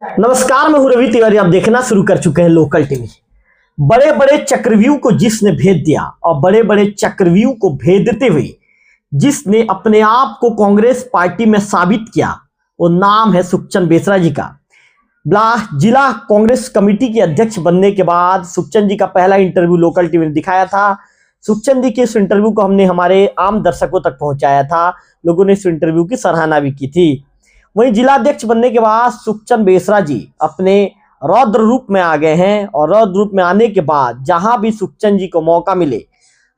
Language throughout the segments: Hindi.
नमस्कार, मैं हूं रवि तिवारी। आप देखना शुरू कर चुके हैं लोकल टीवी। बड़े बड़े चक्रव्यूह को जिसने भेद दिया और बड़े बड़े चक्रव्यूह को भेदते हुए जिसने अपने आप को कांग्रेस पार्टी में साबित किया, वो नाम है सुखचंद बेसरा जी का। जिला कांग्रेस कमेटी के अध्यक्ष बनने के बाद सुखचंद जी का पहला इंटरव्यू लोकल टीवी ने दिखाया था। सुखचंद जी के इस इंटरव्यू को हमने हमारे आम दर्शकों तक पहुंचाया था। लोगों ने इस इंटरव्यू की सराहना भी की थी। वहीं जिलाध्यक्ष बनने के बाद सुखचंद बेसरा जी अपने रौद्र रूप में आ गए हैं और रौद्र रूप में आने के बाद जहां भी सुखचंद जी को मौका मिले,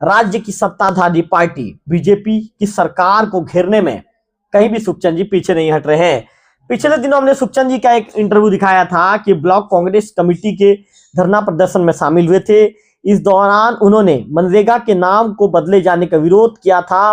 राज्य की सत्ताधारी पार्टी बीजेपी की सरकार को घेरने में कहीं भी सुखचंद जी पीछे नहीं हट रहे हैं। पिछले दिनों हमने सुखचंद जी का एक इंटरव्यू दिखाया था कि ब्लॉक कांग्रेस कमेटी के धरना प्रदर्शन में शामिल हुए थे। इस दौरान उन्होंने मनरेगा के नाम को बदले जाने का विरोध किया था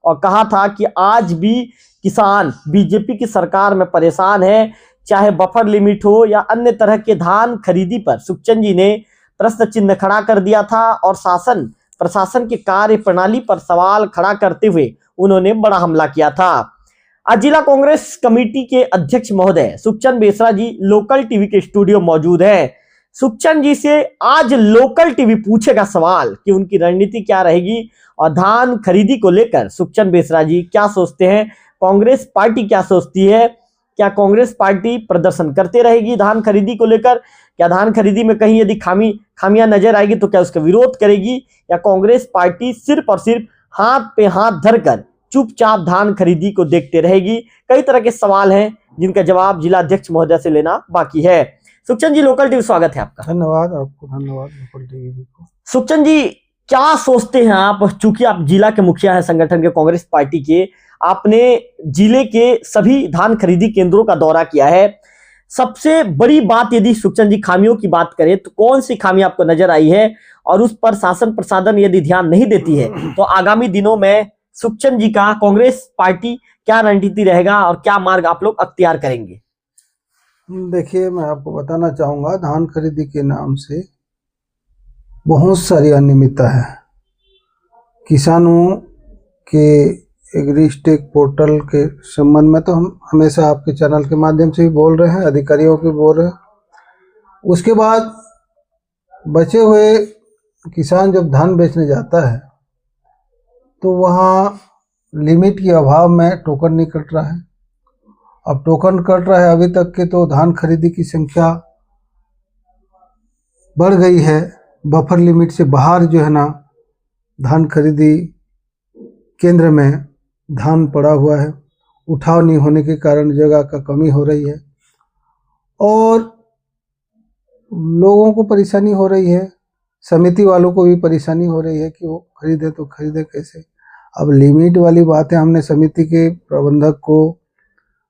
और कहा था कि आज भी किसान बीजेपी की सरकार में परेशान है, चाहे बफर लिमिट हो या अन्य तरह के धान खरीदी पर सुखचंद जी ने प्रश्न चिन्ह खड़ा कर दिया था और शासन प्रशासन की कार्य प्रणाली पर सवाल खड़ा करते हुए उन्होंने बड़ा हमला किया था। आज जिला कांग्रेस कमेटी के अध्यक्ष महोदय सुखचंद बेसरा जी लोकल टीवी के स्टूडियो मौजूद है। सुखचंद जी से आज लोकल टीवी पूछेगा सवाल कि उनकी रणनीति क्या रहेगी और धान खरीदी को लेकर सुखचंद बेसरा जी क्या सोचते हैं, कांग्रेस पार्टी क्या सोचती है, क्या कांग्रेस पार्टी प्रदर्शन करते रहेगी धान खरीदी को लेकर, क्या धान खरीदी में कहीं यदि खामियां नजर आएगी तो क्या उसका विरोध करेगी, या कांग्रेस पार्टी सिर्फ और सिर्फ हाथ पे हाथ धरकर चुपचाप धान खरीदी को देखते रहेगी। कई तरह के सवाल हैं जिनका जवाब जिला अध्यक्ष महोदय से लेना बाकी है। सुखचंद जी, लोकल टीवी स्वागत है आपका। धन्यवाद आपको, धन्यवाद लोकल टीवी को। सुखचंद जी, क्या सोचते हैं आप, चूंकि आप जिला के मुखिया हैं संगठन के कांग्रेस पार्टी के, आपने जिले के सभी धान खरीदी केंद्रों का दौरा किया है। सबसे बड़ी बात यदि सुखचंद जी खामियों की बात करें तो कौन सी खामी आपको नजर आई है और उस पर शासन प्रशासन यदि ध्यान नहीं देती है तो आगामी दिनों में सुखचंद जी का कांग्रेस पार्टी क्या रणनीति रहेगा और क्या मार्ग आप लोग अख्तियार करेंगे? देखिए, मैं आपको बताना चाहूँगा, धान खरीदी के नाम से बहुत सारी अनियमितता है। किसानों के एग्रीस्टेक पोर्टल के संबंध में तो हम हमेशा आपके चैनल के माध्यम से भी बोल रहे हैं, अधिकारियों के बोल रहे हैं। उसके बाद बचे हुए किसान जब धान बेचने जाता है तो वहाँ लिमिट के अभाव में टोकन नहीं कट रहा है। अब टोकन कट रहा है, अभी तक के तो धान खरीदी की संख्या बढ़ गई है। बफर लिमिट से बाहर जो है ना, धान खरीदी केंद्र में धान पड़ा हुआ है। उठाव नहीं होने के कारण जगह का कमी हो रही है और लोगों को परेशानी हो रही है। समिति वालों को भी परेशानी हो रही है कि वो खरीदे तो खरीदे कैसे। अब लिमिट वाली बात है, हमने समिति के प्रबंधक को,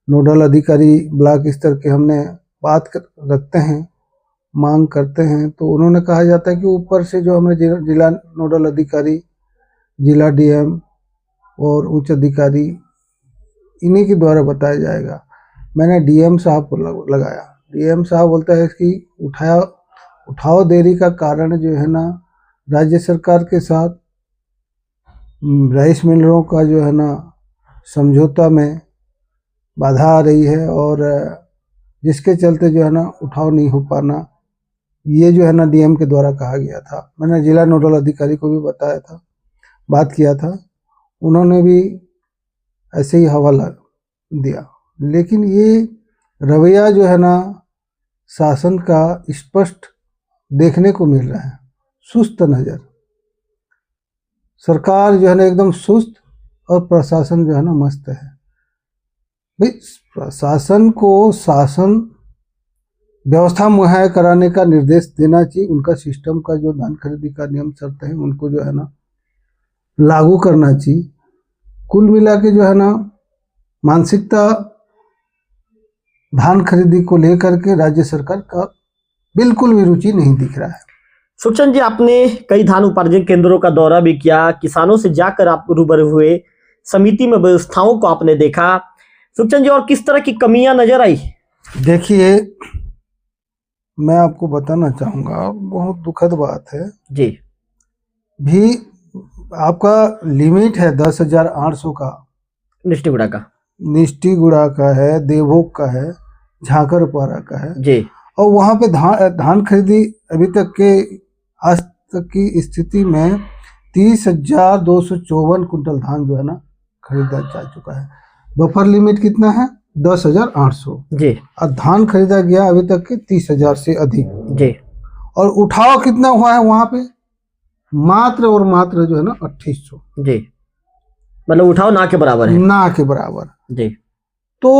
नोडल अधिकारी ब्लॉक स्तर के हमने बात रखते हैं, मांग करते हैं, तो उन्होंने कहा जाता है कि ऊपर से जो हमें जिला नोडल अधिकारी, जिला डीएम और उच्च अधिकारी, इन्हीं के द्वारा बताया जाएगा। मैंने डीएम साहब को लगाया। डीएम साहब बोलता है कि उठाओ देरी का कारण जो है ना, राज्य सरकार के साथ राइस मिलरों का जो है ना समझौता में बाधा आ रही है और जिसके चलते जो है ना उठाव नहीं हो पाना, ये जो है ना डीएम के द्वारा कहा गया था। मैंने जिला नोडल अधिकारी को भी बताया था, बात किया था, उन्होंने भी ऐसे ही हवाला दिया। लेकिन ये रवैया जो है ना शासन का स्पष्ट देखने को मिल रहा है, सुस्त नज़र। सरकार जो है ना एकदम सुस्त और प्रशासन जो है ना मस्त है। भाई, प्रशासन को शासन व्यवस्था मुहैया कराने का निर्देश देना चाहिए। उनका सिस्टम का जो धान खरीदी का नियम शर्त है उनको जो है ना लागू करना चाहिए। कुल मिला के जो है ना मानसिकता धान खरीदी को लेकर के राज्य सरकार का बिल्कुल भी रुचि नहीं दिख रहा है। सुखचंद जी, आपने कई धान उपार्जन केंद्रों का दौरा भी किया, किसानों से जाकर आप रूबरू हुए, समिति में व्यवस्थाओं को आपने देखा। सुखचंद जी, और किस तरह की कमियां नजर आई? देखिए, मैं आपको बताना चाहूँगा, बहुत दुखद बात है जी। भी आपका लिमिट है 10,800 का, निष्ठीगुड़ा का है, देवभोग का है, झाकरपारा का है जी और वहां पे धान खरीदी अभी तक के आज तक की स्थिति में 30,254 कुंटल धान जो है ना खरीदा जा चुका है। बफर लिमिट कितना है? 10,800 जी और धान खरीदा गया अभी तक के 30,000 से अधिक जी। और उठाव कितना हुआ है वहां पे? मात्र और मात्र जो है ना 2800 जी, मतलब उठाओ ना के बराबर है, ना के बराबर जी। तो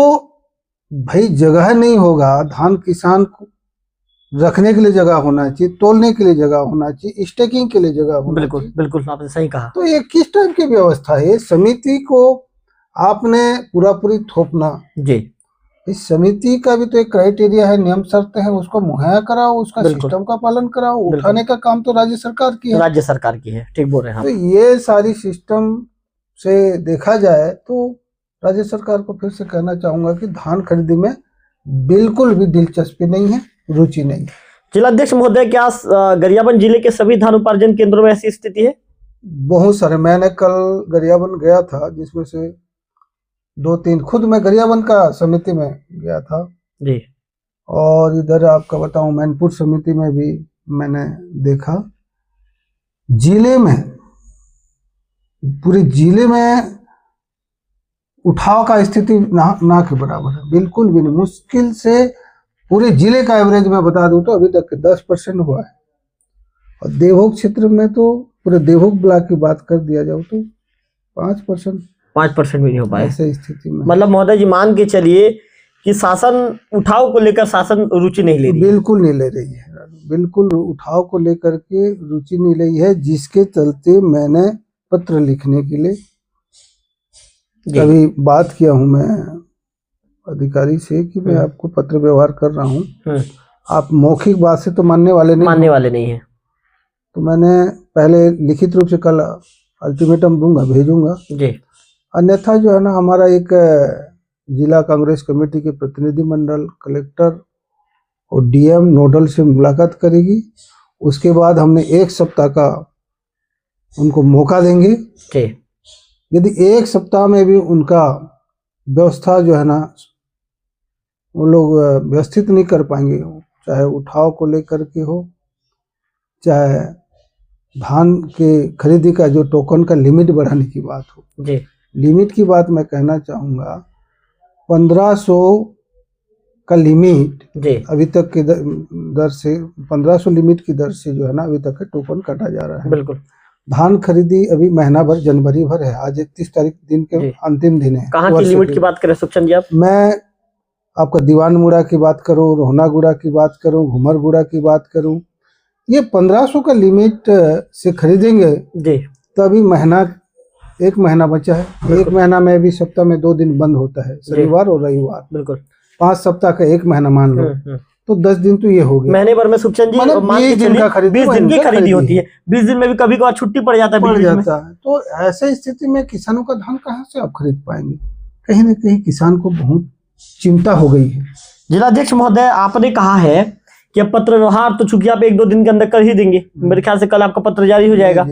भाई जगह नहीं होगा, धान किसान को रखने के लिए जगह होना चाहिए, तोलने के लिए जगह होना चाहिए, स्टेकिंग के लिए जगह होना बिल्कुल चाहिए। बिल्कुल, आपने सही कहा। तो ये किस टाइप की व्यवस्था है? समिति को आपने पूरा पूरी थोपना, जी इस समिति का भी तो एक क्राइटेरिया है, नियम शर्त है, उसको मुहैया कराओ, उसका बिल्कुल। सिस्टम का पालन कराओ। बिल्कुल। उठाने का काम तो राज्य सरकार की है, राज्य सरकार की है, ठीक बोल रहे हैं तो आप। ये सारी सिस्टम से देखा जाए तो राज्य सरकार को फिर से कहना चाहूंगा कि धान खरीदी में बिल्कुल भी दिलचस्पी नहीं है, रुचि नहीं है। जिलाध्यक्ष महोदय, क्या गरियाबंद जिले के सभी धान उपार्जन केंद्रों में ऐसी स्थिति है? बहुत सारे, मैंने कल गरियाबंद गया था, जिसमें से 2-3 खुद मैं गरियाबंद का समिति में गया था जी। और इधर आपका बताऊं मैनपुर समिति में भी मैंने देखा। जिले में, पूरे जिले में उठाव का स्थिति ना के बराबर है, बिल्कुल भी नहीं। मुश्किल से पूरे जिले का एवरेज मैं बता दूं तो अभी तक 10% हुआ है और देवभोग क्षेत्र में तो पूरे देवभोग ब्लॉक की बात कर दिया जाओ तो 5% 5% भी नहीं हो पाया ऐसे स्थिति में। मतलब महोदय जी मान के चलिए कि शासन उठाव को लेकर शासन रुचि नहीं ले रही है। बिल्कुल नहीं ले रही है, बिल्कुल उठाव को लेकर के रुचि नहीं ले रही है, जिसके चलते मैंने पत्र लिखने के लिए अभी बात किया हूं मैं अधिकारी से कि मैं आपको पत्र व्यवहार कर रहा हूं, आप मौखिक बात से तो मानने वाले नहीं हैं। तो मैंने पहले लिखित रूप से कल अल्टीमेटम दूंगा, भेजूंगा जी। अन्यथा जो है ना हमारा एक जिला कांग्रेस कमेटी के प्रतिनिधि मंडल कलेक्टर और डीएम नोडल से मुलाकात करेगी। उसके बाद हमने 1 सप्ताह का उनको मौका देंगे। यदि 1 सप्ताह में भी उनका व्यवस्था जो है ना वो लोग व्यवस्थित नहीं कर पाएंगे, चाहे उठाव को लेकर के हो, चाहे धान के खरीदी का जो टोकन का लिमिट बढ़ाने की बात हो, जी। लिमिट की बात मैं कहना चाहूँगा 1500 का लिमिट जी। अभी तक की दर से 1500 लिमिट की दर से जो है ना अभी तक टोकन काटा जा रहा है। बिल्कुल। धान खरीदी अभी महीना भर जनवरी भर है, आज 31 तारीख दिन के अंतिम दिन है। कहाँ की लिमिट की बात करें सुखचंद जी आप? मैं आपका दीवानमुड़ा की बात करूँ, रोहनागुड़ा की बात करूँ, घुमरगुड़ा की बात करूँ, ये 1500 का लिमिट से खरीदेंगे जी तो अभी एक महीना बचा है। 1 महीना में भी सप्ताह में 2 दिन बंद होता है, शनिवार और रविवार। बिल्कुल। 5 सप्ताह का 1 महीना मान लो तो 10 दिन तो ये हो गया। महीने भर में सुखचंद जी 20 दिन का 20 दिन की खरीदी होती है, 20 दिन में भी कभी कभार छुट्टी पड़ जाता है। तो ऐसे स्थिति में किसानों का धान कहाँ से आप खरीद पाएंगे? कहीं ना कहीं किसान को बहुत चिंता हो गई है। जिलाध्यक्ष महोदय, आपने कहा है कि अब पत्र व्यवहार तो चूंकि आप 1-2 दिन के अंदर कर ही देंगे, मेरे ख्याल से कल आपका पत्र जारी हो जाएगा।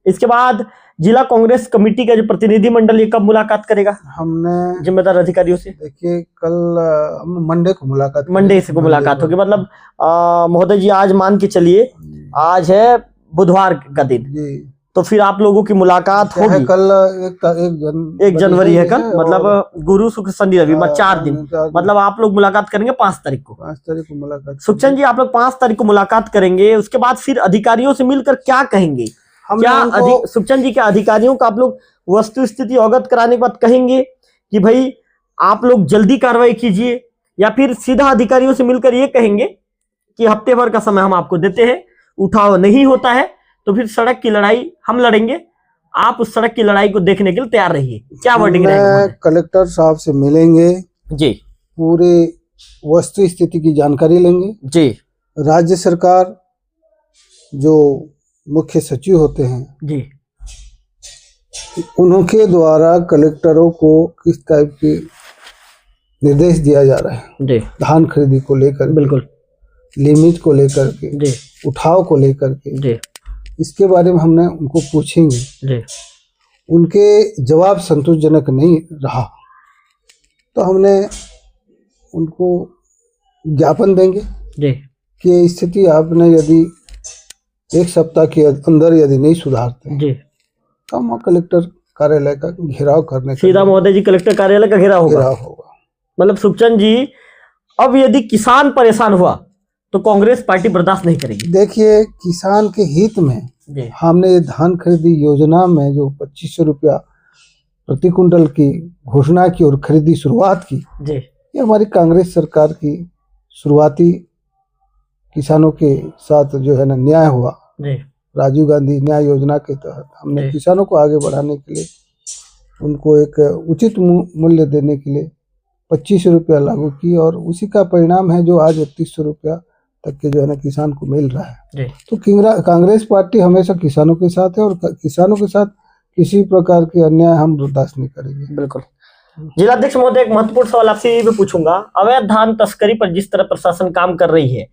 इसके बाद जिला कांग्रेस कमेटी का जो प्रतिनिधि मंडल ये कब मुलाकात करेगा हमने जिम्मेदार अधिकारियों से? देखिए कल हम मंडे को मुलाकात होगी। मतलब महोदय जी आज मान के चलिए आज है बुधवार का दिन, तो फिर आप लोगों की मुलाकात होगी कल 1 जनवरी है कल, मतलब गुरु शुक्र शनि रवि 4 दिन, मतलब आप लोग मुलाकात करेंगे 5 तारीख को। 5 तारीख को मुलाकात सुखचंद जी आप लोग 5 तारीख को मुलाकात करेंगे, उसके बाद फिर अधिकारियों से मिलकर क्या कहेंगे? सुखचंद जी क्या अधिकारियों का आप लोग वस्तु स्थिति अवगत कराने के बाद कहेंगे कि भाई आप लोग जल्दी कार्रवाई कीजिए, या फिर सीधा अधिकारियों से मिलकर ये कहेंगे कि हफ्ते भर का समय हम आपको देते हैं, उठाव नहीं होता है तो फिर सड़क की लड़ाई हम लड़ेंगे, आप उस सड़क की लड़ाई को देखने के लिए तैयार रहिए? क्या वर्डिंग रहेगा? कलेक्टर साहब से मिलेंगे जी, पूरे वस्तु स्थिति की जानकारी लेंगे जी। राज्य सरकार जो मुख्य सचिव होते हैं जी, उनके द्वारा कलेक्टरों को किस टाइप के निर्देश दिया जा रहा है जी, धान खरीदी को लेकर, बिल्कुल, लिमिट को लेकर के जी, उठाव को लेकर के जी, इसके बारे में हमने उनको पूछेंगे जी। उनके जवाब संतोषजनक नहीं रहा तो हमने उनको ज्ञापन देंगे जी कि ये स्थिति आपने यदि 1 सप्ताह के अंदर यदि नहीं सुधारते हैं जी, तो हम कलेक्टर कार्यालय का घेराव करने का सीधा महोदय जी कलेक्टर कार्यालय का घेराव होगा। घेराव होगा। मतलब सुखचंद जी, अब यदि किसान परेशान हुआ तो कांग्रेस पार्टी बर्दाश्त नहीं करेगी। देखिए, किसान के हित में जी हमने ये धान खरीदी योजना में जो 2500 रुपया प्रति कुंटल की घोषणा की और खरीदी शुरुआत की, जी ये हमारी कांग्रेस सरकार की शुरुआती किसानों के साथ जो है ना न्याय हुआ। जी राजीव गांधी न्याय योजना के तहत हमने जी। किसानों को आगे बढ़ाने के लिए, उनको एक उचित मूल्य देने के लिए 2500 रुपया लागू की और उसी का परिणाम है जो आज 3100 रुपया तक के जो है ना किसान को मिल रहा है। जी तो कांग्रेस पार्टी हमेशा किसानों के साथ है और किसानों के साथ किसी प्रकार के अन्याय हम बर्दाश्त नहीं करेंगे। बिल्कुल। जिलाध्यक्ष महोदय, एक महत्वपूर्ण सवाल आपसे ये भी पूछूंगा, अवैध धान तस्करी पर जिस तरह प्रशासन काम कर रही है,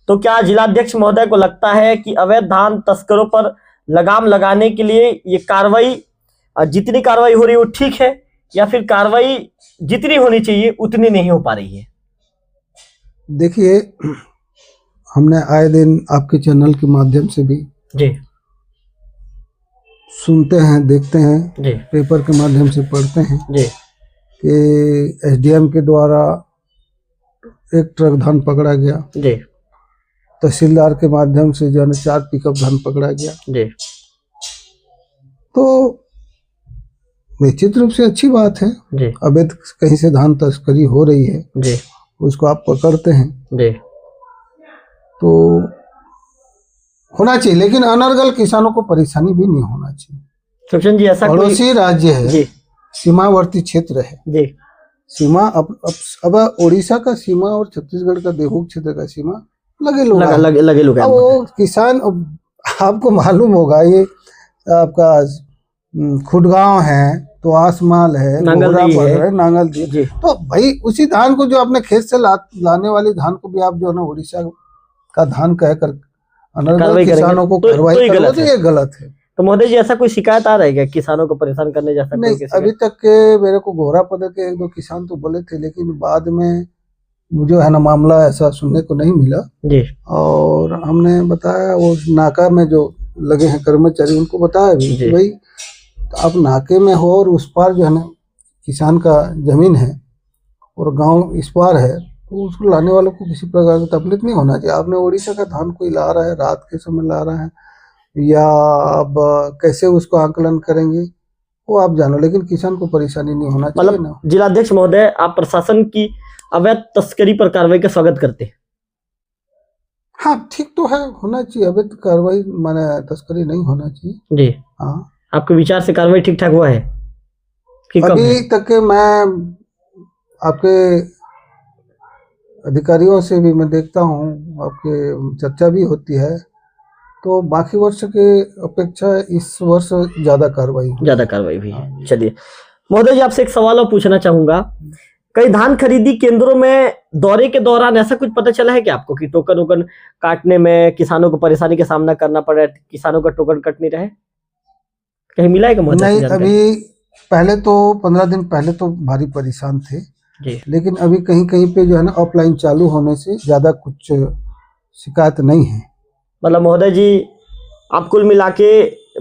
तो क्या जिलाध्यक्ष महोदय को लगता है कि अवैध धान तस्करों पर लगाम लगाने के लिए ये कार्रवाई, जितनी कार्रवाई हो रही है वो ठीक है, या फिर कार्रवाई जितनी होनी चाहिए उतनी नहीं हो पा रही है? देखिए, हमने आए दिन आपके चैनल के माध्यम से भी जी सुनते हैं, देखते हैं, जी पेपर के माध्यम से पढ़ते हैं जी कि एसडीएम के द्वारा एक ट्रक धान पकड़ा गया, जी तहसीलदार के माध्यम से जो है 4 पिकअप धान पकड़ा गया। जी तो निश्चित रूप से अच्छी बात है, जी अवैध कहीं से धान तस्करी हो रही है, जी उसको आप पकड़ते हैं जी तो होना चाहिए, लेकिन अनर्गल किसानों को परेशानी भी नहीं होना चाहिए। सुखचंद जी, ऐसा कोई पड़ोसी राज्य है, जी सीमावर्ती क्षेत्र है, जी सीमा अब उड़ीसा का सीमा और छत्तीसगढ़ का देवभूमि क्षेत्र का सीमा लगे लोग लगे लोग अब वो किसान, आपको मालूम होगा, ये आपका खुडगांव है तो आसमाल है, नांगलदी है, तो भाई उसी धान को जो अपने खेत से लाने वाली धान को भी आप जो है ना उड़ीसा का धान कहकर अनर्गल किसानों को कार्रवाई करो तो ये गलत है। तो महोदय जी, ऐसा कोई शिकायत आ रहा है क्या किसानों को परेशान करने जैसा? नहीं, अभी तक के मेरे को घोरा पदर के 1-2 किसान तो बोले थे, लेकिन बाद में जो है ना मामला ऐसा सुनने को नहीं मिला जी। और हमने बताया, वो नाका में जो लगे हैं कर्मचारी, उनको बताया भी कि भाई आप नाके में हो और उस पार जो है ना किसान का जमीन है और गांव इस पार है, तो उसको लाने वालों को किसी प्रकार की तकलीफ नहीं होना चाहिए। आपने उड़ीसा का धान कोई ला रहा है, रात के समय ला रहा है, या अब कैसे उसको आंकलन करेंगे वो आप जानो, लेकिन किसान को परेशानी नहीं होना चाहिए ना। जिलाध्यक्ष महोदय, आप प्रशासन की अवैध तस्करी पर कार्रवाई का स्वागत करते हैं? हाँ, ठीक तो है, होना चाहिए अवैध कार्रवाई, माने तस्करी नहीं होना चाहिए जी। हाँ, आपके विचार से कार्रवाई ठीक ठाक हुआ है कि कम अभी है? तक के मैं आपके अधिकारियों से भी मैं देखता हूँ, आपके चर्चा भी होती है, तो बाकी वर्ष के अपेक्षा इस वर्ष ज्यादा कार्रवाई हुई है। चलिए महोदय जी, आपसे एक सवाल और पूछना चाहूंगा, कई धान खरीदी केंद्रों में दौरे के दौरान ऐसा कुछ पता चला है कि आपको कि टोकन वोकन काटने में किसानों को परेशानी का सामना करना पड़ा है, किसानों का टोकन कट नहीं रहे, कहीं मिला है क्या महोदय? नहीं, अभी पहले तो 15 दिन पहले तो भारी परेशान थे जी, लेकिन अभी कहीं कहीं पे जो है ना ऑफलाइन चालू होने से ज्यादा कुछ शिकायत नहीं है। मतलब महोदय जी, आप कुल मिला के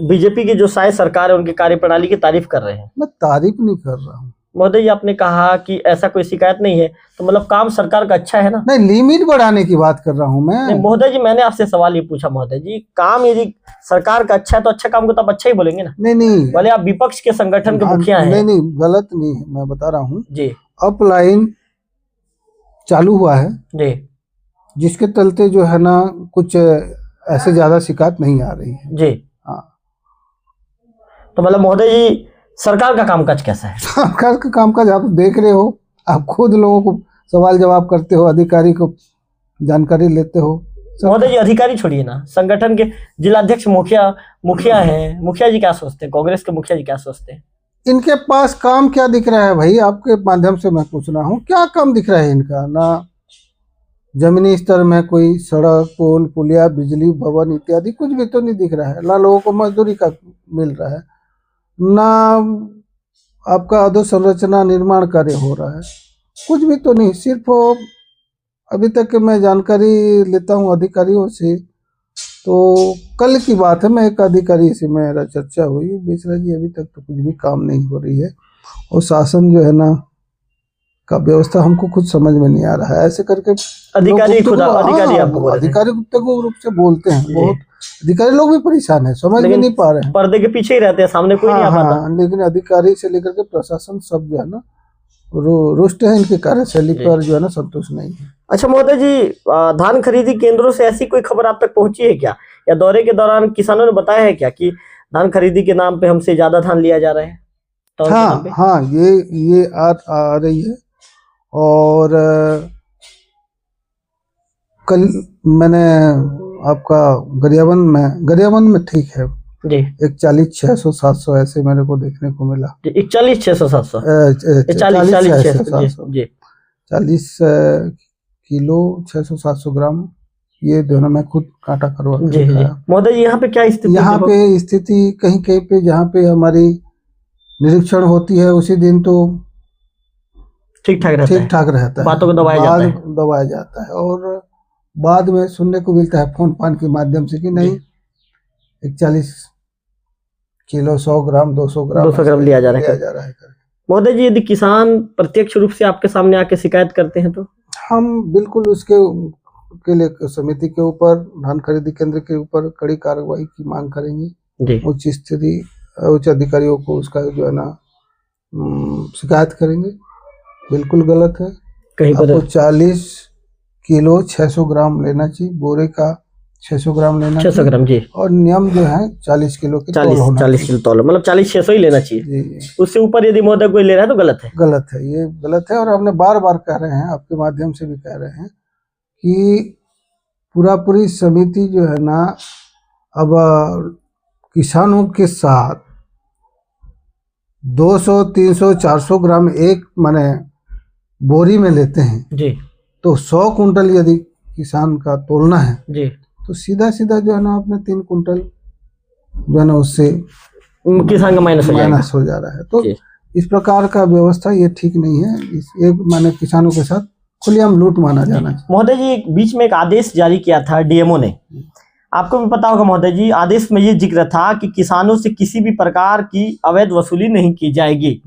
बीजेपी की जो शायद सरकार है उनकी कार्यप्रणाली की तारीफ कर रहे हैं? मैं तारीफ नहीं कर रहा हूँ महोदय जी, आपने कहा कि ऐसा कोई शिकायत नहीं है, तो मतलब काम सरकार का अच्छा है ना? नहीं, लिमिट बढ़ाने की बात कर रहा हूँ मैं। महोदय जी, मैंने आपसे सवाल ये पूछा महोदय जी, काम यदि सरकार का अच्छा है तो अच्छा काम को तो आप अच्छा ही बोलेंगे ना? नहीं, भले आप विपक्ष के संगठन के मुखिया हैं। नहीं, गलत नहीं है, मैं बता रहा हूँ जी। अपलाइन चालू हुआ है जी, जिसके चलते जो है ना कुछ ऐसे ज्यादा शिकायत नहीं आ रही है जी। हाँ, तो मतलब महोदय जी, सरकार का कामकाज कैसा है? सरकार का कामकाज आप देख रहे हो, आप खुद लोगों को सवाल जवाब करते हो, अधिकारी को जानकारी लेते हो। महोदय जी, अधिकारी छोड़िए ना, संगठन के जिलाध्यक्ष मुखिया हैं, मुखिया जी क्या सोचते हैं? कांग्रेस के मुखिया जी क्या सोचते हैं? इनके पास काम क्या दिख रहा है भाई? आपके माध्यम से मैं पूछ रहा हूँ, क्या काम दिख रहा है इनका? ना जमीनी स्तर में कोई सड़क, पुल, पुलिया, बिजली, भवन इत्यादि कुछ भी तो नहीं दिख रहा है। ना लोगों को मजदूरी का मिल रहा है, ना आपका अधोसंरचना निर्माण कार्य हो रहा है, कुछ भी तो नहीं। सिर्फ अभी तक के मैं जानकारी लेता हूँ अधिकारियों से, तो कल की बात है, मैं एक अधिकारी से मेरा चर्चा हुई, बेसरा जी अभी तक तो कुछ भी काम नहीं हो रही है, और शासन जो है ना का व्यवस्था हमको कुछ समझ में नहीं आ रहा है, ऐसे करके अधिकारी खुद हाँ, अधिकारी आपको बोल रहे थे? अधिकारी गुप्तगो रूप से बोलते हैं, जी। बहुत अधिकारी लोग भी परेशान है, समझ में लेकिन नहीं पा रहे हैं। पर्दे के पीछे ही रहते हैं, सामने कोई नहीं आ पाता। हाँ, लेकिन अधिकारी से लेकर के प्रशासन सब जो है ना रुष्ट है, इनकी कार्यशैली जी। पर जो है ना संतुष्ट नहीं है। अच्छा महोदय जी, धान खरीदी केंद्रों से ऐसी कोई खबर आप तक पहुंची है क्या, या दौरे के दौरान किसानों ने बताया है क्या कि धान खरीदी के नाम पे हमसे ज्यादा धान लिया जा रहा है? तौल के नाम पे? हाँ, ये आ रही है, और कल मैंने आपका गरियाबंद में ठीक है जी। 41,600-700 ऐसे मेरे को देखने को मिला। 41,600-700 40,600-700 जी 40 किलो 600-700 ग्राम, ये दोनों मैं खुद कांटा करवा के जी जी। दिखाया। महोदय जी यहाँ पे क्या स्थिति? यहाँ पे स्थिति कहीं कहीं पे जहाँ पे हमारी निरीक्षण होती है उसी दिन तो ठीक ठाक रहता है, बातों को दबाया जाता है, और बाद में सुनने को मिलता है फोन फान के माध्यम से कि नहीं 41 किलो 100 ग्राम 200 ग्राम लिया जा रहा है। है। महोदय जी, यदि किसान प्रत्यक्ष रूप से आपके सामने आके शिकायत करते हैं तो हम बिल्कुल उसके के लिए समिति के ऊपर, धान खरीदी केंद्र के ऊपर कड़ी कार्रवाई की मांग करेंगे जी। उच्च अधिकारियों को उसका जो है ना शिकायत करेंगे। बिल्कुल गलत है, कहीं पर आपको 40 किलो 600 ग्राम लेना चाहिए, बोरे का 600 ग्राम लेना 600 ग्राम जी, और नियम जो है 40 किलो की 40 किलो तौल, मतलब 40-600 ही लेना चाहिए जी। उससे ऊपर यदि महोदय कोई ले रहा है तो गलत है। ये गलत है, और हमने बार बार कह रहे हैं, आपके माध्यम से भी कह रहे हैं कि पूरी समिति जो है ना अब किसानों के साथ 200, 300, 400 ग्राम एक माने बोरी में लेते हैं जी, तो 100 कुंटल यदि किसान का तोलना है जी, तो सीधा जो है ना अपने 3 कुंटल जो है ना उससे किसान का माइनस हो जा रहा है। तो इस प्रकार का व्यवस्था ये ठीक नहीं है, इस एक माने किसानों के साथ खुलेआम लूट माना जाना चाहिए। महोदय जी, बीच में एक आदेश जारी किया था डीएमओ ने, आपको भी पता होगा महोदय जी, आदेश में ये जिक्र था कि किसानों से किसी भी प्रकार की अवैध वसूली नहीं की जाएगी,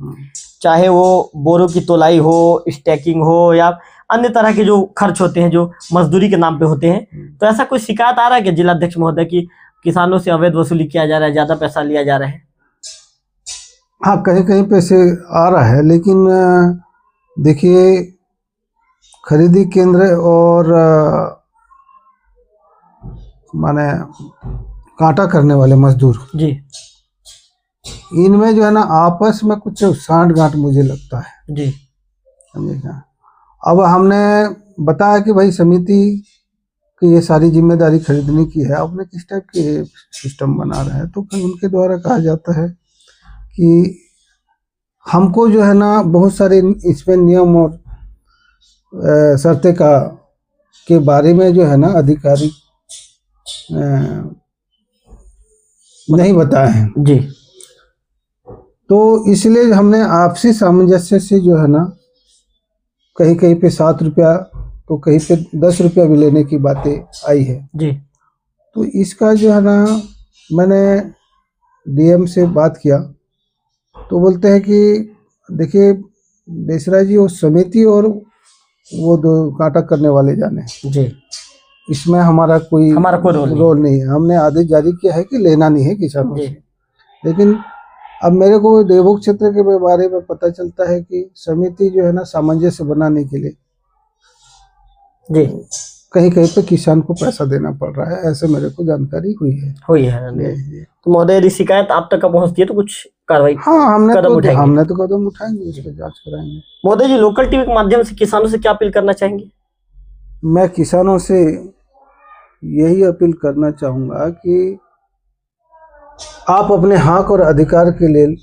चाहे वो बोरों की तोलाई हो, स्टैकिंग हो, या अन्य तरह के जो खर्च होते हैं जो मजदूरी के नाम पे होते हैं। तो ऐसा कोई शिकायत आ रहा है कि जिलाध्यक्ष महोदय की किसानों से अवैध वसूली किया जा रहा है, ज्यादा पैसा लिया जा रहा है? हाँ, कहीं पैसे आ रहा है, लेकिन देखिए खरीदी केंद्र और माने कांटा करने वाले मजदूर जी, इनमें जो है ना आपस में कुछ सांठ गांठ मुझे लगता है जी, समझेगा। अब हमने बताया कि भाई समिति की ये सारी जिम्मेदारी खरीदने की है, आपने किस टाइप के सिस्टम बना रहे हैं, तो फिर उनके द्वारा कहा जाता है कि हमको जो है ना बहुत सारे इसमें नियम और शर्तें के बारे में जो है ना अधिकारी नहीं बताए हैं जी, तो इसलिए हमने आपसी सामंजस्य से जो है ना कहीं पे 7 रुपया तो कहीं पे 10 रुपया भी लेने की बातें आई है जी। तो इसका जो है ना मैंने डीएम से बात किया तो बोलते हैं कि देखिए बेसरा जी, वो समिति और वो दो कांटा करने वाले जाने जी, इसमें हमारा कोई रोल नहीं है। हमने आदेश जारी किया है कि लेना नहीं है किसानों से, लेकिन अब मेरे को देवभोग क्षेत्र के बारे में पता चलता है कि समिति जो है ना सामंजस्य बनाने के लिए जी कहीं पे किसान को पैसा देना पड़ रहा है, ऐसे मेरे को जानकारी हुई है। तो महोदय यदि शिकायत आप तक पहुंचती है तो कुछ कार्रवाई? हाँ, हमने तो कदम उठाएंगे, उसकी जांच कराएंगे। महोदय जी, लोकल टीवी के माध्यम से किसानों से क्या अपील करना चाहेंगे? मैं किसानों से यही अपील करना चाहूँगा कि आप अपने हक और अधिकार के लिए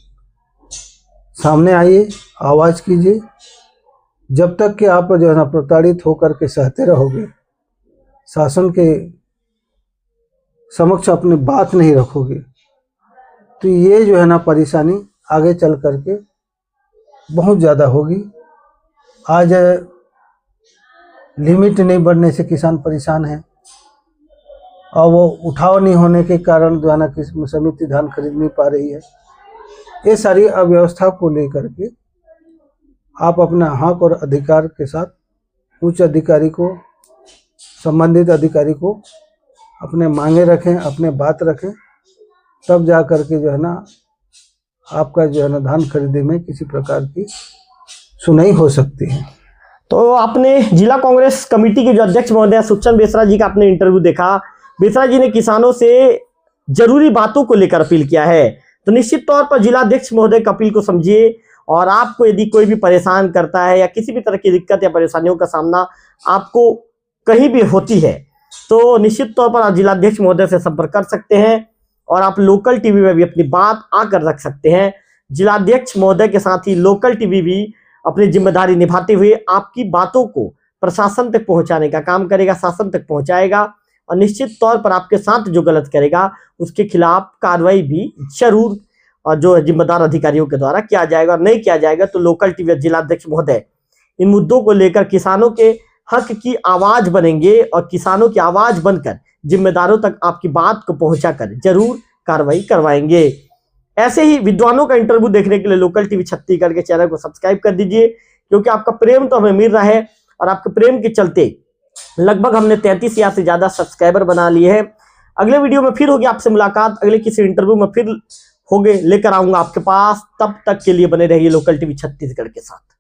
सामने आइए, आवाज़ कीजिए। जब तक कि आप जो है ना प्रताड़ित होकर के सहते रहोगे, शासन के समक्ष अपनी बात नहीं रखोगे, तो ये जो है ना परेशानी आगे चल करके बहुत ज़्यादा होगी। आज लिमिट नहीं बढ़ने से किसान परेशान है और वो उठाव नहीं होने के कारण जो है ना समिति धान खरीद नहीं पा रही है। ये सारी अव्यवस्था को लेकर के आप अपना हक और अधिकार के साथ उच्च अधिकारी को, संबंधित अधिकारी को अपने मांगे रखें, अपने बात रखें, तब जा कर के जो है ना आपका जो है ना धान खरीदे में किसी प्रकार की सुनवाई हो सकती है। तो आपने जिला कांग्रेस कमेटी के जो अध्यक्ष महोदय सुखचंद बेसरा जी का आपने इंटरव्यू देखा। बेसरा जी ने किसानों से जरूरी बातों को लेकर अपील किया है। तो निश्चित तौर पर जिला अध्यक्ष महोदय की अपील को समझिए और आपको यदि कोई भी परेशान करता है या किसी भी तरह की दिक्कत या परेशानियों का सामना आपको कहीं भी होती है तो निश्चित तौर पर आप जिलाध्यक्ष महोदय से संपर्क कर सकते हैं और आप लोकल टीवी में भी अपनी बात आकर रख सकते हैं। जिलाध्यक्ष महोदय के साथ ही लोकल टीवी भी अपनी जिम्मेदारी निभाते हुए आपकी बातों को प्रशासन तक पहुंचाने का काम करेगा, शासन तक पहुंचाएगा और निश्चित तौर पर आपके साथ जो गलत करेगा उसके खिलाफ कार्रवाई भी जरूर और जो जिम्मेदार अधिकारियों के द्वारा किया जाएगा। और नहीं किया जाएगा तो लोकल टीवी जिलाध्यक्ष महोदय इन मुद्दों को लेकर किसानों के हक की आवाज बनेंगे और किसानों की आवाज बनकर जिम्मेदारों तक आपकी बात को पहुंचाकर जरूर कार्रवाई करवाएंगे। ऐसे ही विद्वानों का इंटरव्यू देखने के लिए लोकल टीवी छत्तीसगढ़ के चैनल को सब्सक्राइब कर दीजिए, क्योंकि आपका प्रेम तो हमें मिल रहा है और आपके प्रेम के चलते लगभग हमने 33,000 से ज्यादा सब्सक्राइबर बना लिए हैं। अगले वीडियो में फिर होगी आपसे मुलाकात, अगले किसी इंटरव्यू में फिर होगे लेकर आऊंगा आपके पास। तब तक के लिए बने रहिए लोकल टीवी छत्तीसगढ़ के साथ।